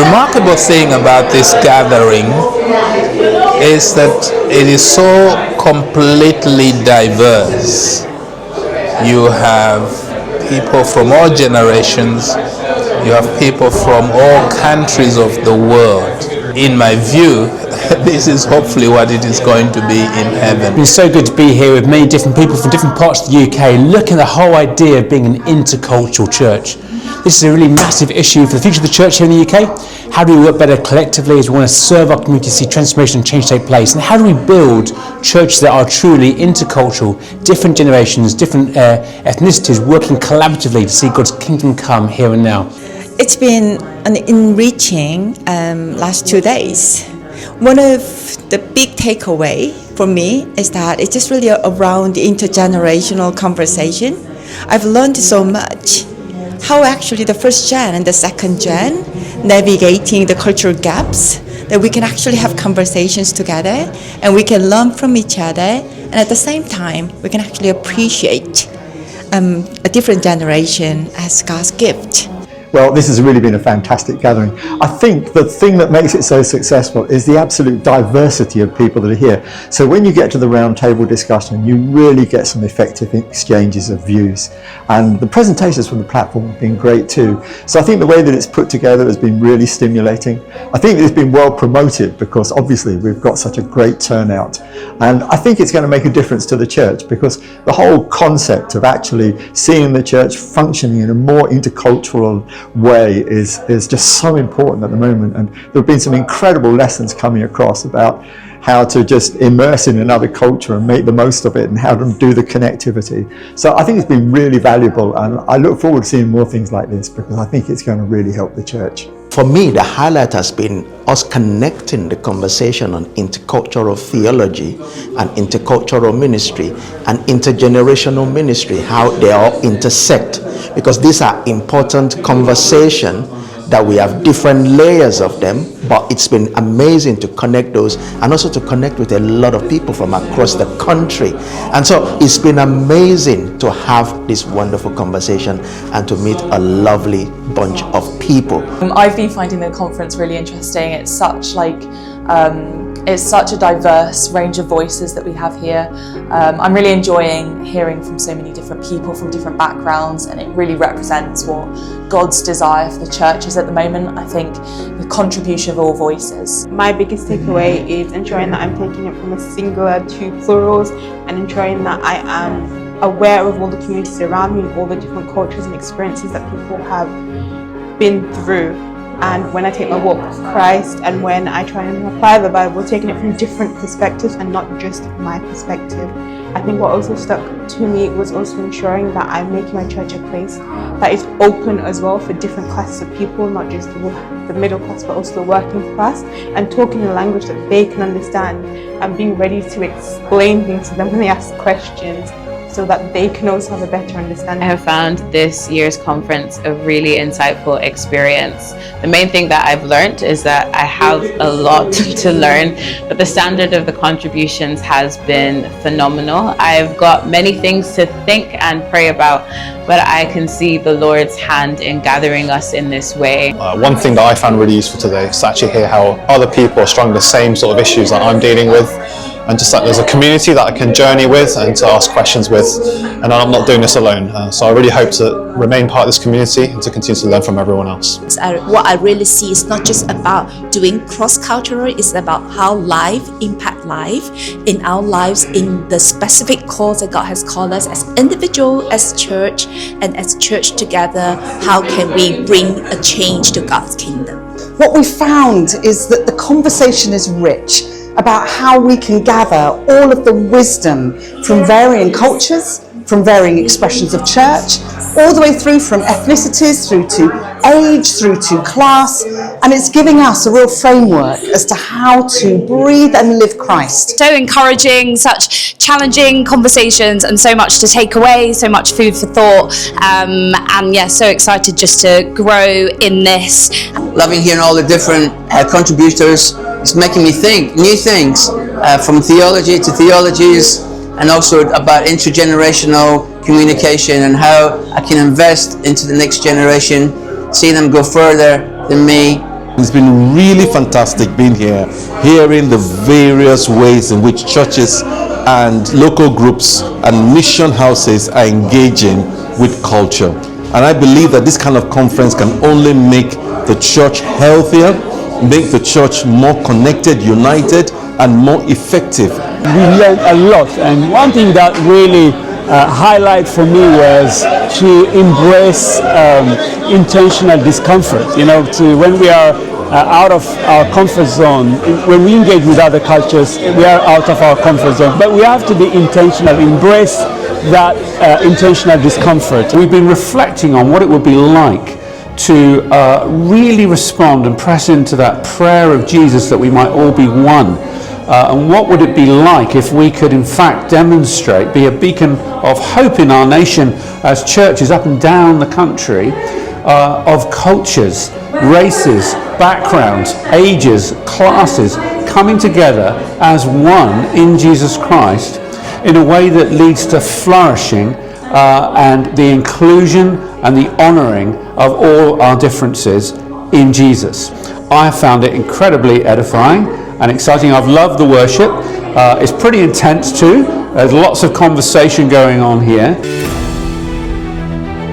remarkable thing about this gathering is that it is so completely diverse. You have people from all generations, you have people from all countries of the world. In my view, this is hopefully what it is going to be in heaven. It's so good to be here with many different people from different parts of the UK, looking at the whole idea of being an intercultural church. This is a really massive issue for the future of the church here in the UK. How do we work better collectively as we want to serve our community, see transformation and change take place? And how do we build churches that are truly intercultural, different generations, different ethnicities, working collaboratively to see God's kingdom come here and now? It's been an enriching last 2 days. One of the big takeaway for me is that it's just really around the intergenerational conversation. I've learned so much. How actually the first gen and the second gen navigating the cultural gaps, that we can actually have conversations together and we can learn from each other, and at the same time we can actually appreciate a different generation as God's gift. Well, this has really been a fantastic gathering. I think the thing that makes it so successful is the absolute diversity of people that are here. So when you get to the round table discussion, you really get some effective exchanges of views. And the presentations from the platform have been great too. So I think the way that it's put together has been really stimulating. I think it's been well promoted because obviously we've got such a great turnout. And I think it's going to make a difference to the church because the whole concept of actually seeing the church functioning in a more intercultural way is just so important at the moment, and there have been some incredible lessons coming across about how to just immerse in another culture and make the most of it and how to do the connectivity. So I think it's been really valuable, and I look forward to seeing more things like this because I think it's going to really help the church. For me, the highlight has been us connecting the conversation on intercultural theology and intercultural ministry and intergenerational ministry, how they all intersect, because these are important conversations that we have different layers of them, but it's been amazing to connect those and also to connect with a lot of people from across the country. And so it's been amazing to have this wonderful conversation and to meet a lovely bunch of people. I've been finding the conference really interesting. It's such a diverse range of voices that we have here. I'm really enjoying hearing from so many different people from different backgrounds, and it really represents what God's desire for the church is at the moment. I think the contribution of all voices. My biggest takeaway is ensuring that I'm taking it from a singular to plurals, and ensuring that I am aware of all the communities around me and all the different cultures and experiences that people have been through. And when I take my walk with Christ and when I try and apply the Bible, taking it from different perspectives and not just my perspective. I think what also stuck to me was also ensuring that I'm making my church a place that is open as well for different classes of people, not just the middle class but also the working class, and talking in a language that they can understand and being ready to explain things to them when they ask questions, so that they can also have a better understanding. I have found this year's conference a really insightful experience. The main thing that I've learned is that I have a lot to learn, but the standard of the contributions has been phenomenal. I've got many things to think and pray about, but I can see the Lord's hand in gathering us in this way. One thing that I found really useful today is to actually hear how other people are struggling with the same sort of issues that I'm dealing with, and just like there's a community that I can journey with and to ask questions with, and I'm not doing this alone. So I really hope to remain part of this community and to continue to learn from everyone else. What I really see is not just about doing cross-cultural, it's about how life impact life in our lives in the specific cause that God has called us as individual, as church, and as church together. How can we bring a change to God's kingdom? What we found is that the conversation is rich about how we can gather all of the wisdom from varying cultures, from varying expressions of church, all the way through from ethnicities, through to age, through to class, and it's giving us a real framework as to how to breathe and live Christ. So encouraging, such challenging conversations, and so much to take away, so much food for thought, and yeah, so excited just to grow in this. Loving hearing all the different contributors. It's making me think new things, from theology to theologies, and also about intergenerational communication and how I can invest into the next generation, see them go further than me, It's been really fantastic being here, hearing the various ways in which churches and local groups and mission houses are engaging with culture. And I believe that this kind of conference can only make the church healthier, make the church more connected, united, and more effective. We learned a lot, and one thing that really highlight for me was to embrace intentional discomfort. You know, when we are out of our comfort zone, when we engage with other cultures, we are out of our comfort zone. But we have to be intentional, embrace that intentional discomfort. We've been reflecting on what it would be like to really respond and press into that prayer of Jesus that we might all be one. And what would it be like if we could in fact demonstrate, be a beacon of hope in our nation as churches up and down the country, of cultures, races, backgrounds, ages, classes, coming together as one in Jesus Christ in a way that leads to flourishing and the inclusion and the honouring of all our differences in Jesus. I have found it incredibly edifying and exciting. I've loved the worship. It's pretty intense too. There's lots of conversation going on here.